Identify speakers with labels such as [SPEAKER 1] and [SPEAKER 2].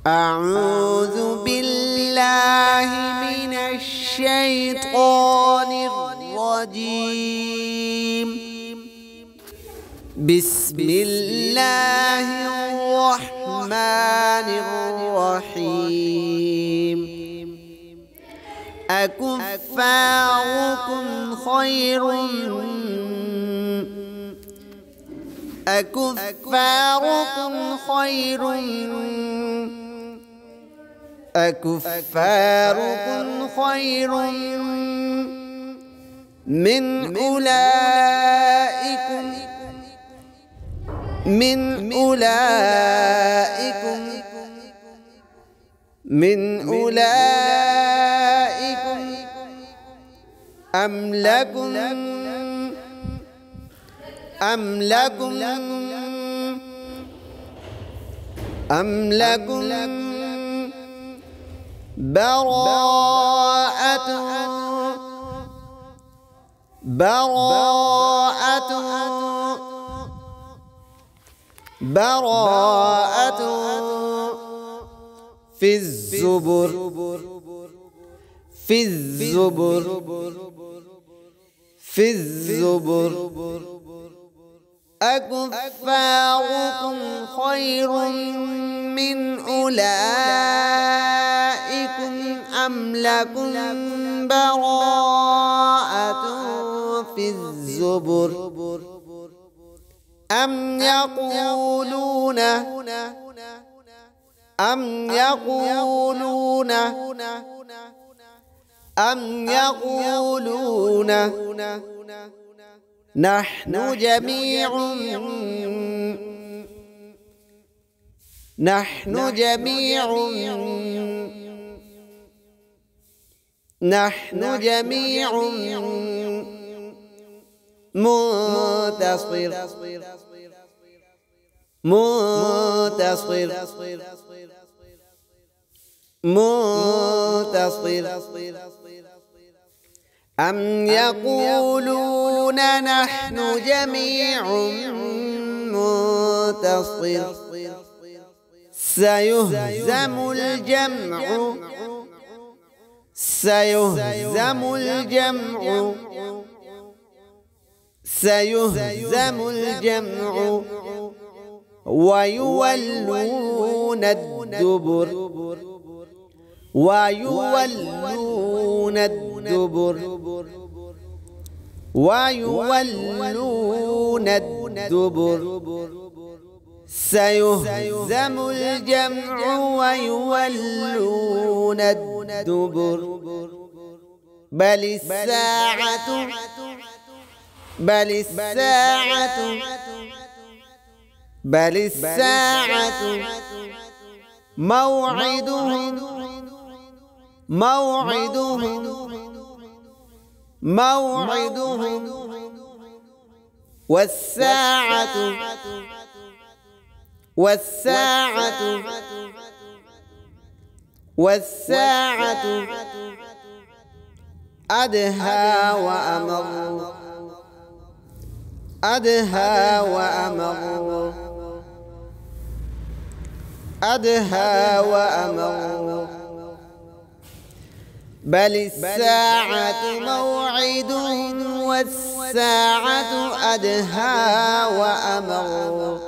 [SPEAKER 1] أعوذ بالله من الشيطان الرجيم. بسم الله الرحمن الرحيم. أكفاركم خير من أولئكم أم لكم براءة في الزبر. أكفاركم خير من أولئكم أم لكم براءة في الزبر. أم يقولون نحن جميع منتصر. أم يقولون نحن جميع منتصر. سيهزم الجمع ويولون الدبر. سيهزم الجمع ويولون الدبر. بل الساعة موعدهم والساعة أدهى وأمر. بل الساعة موعدهم والساعة أدهى وأمر.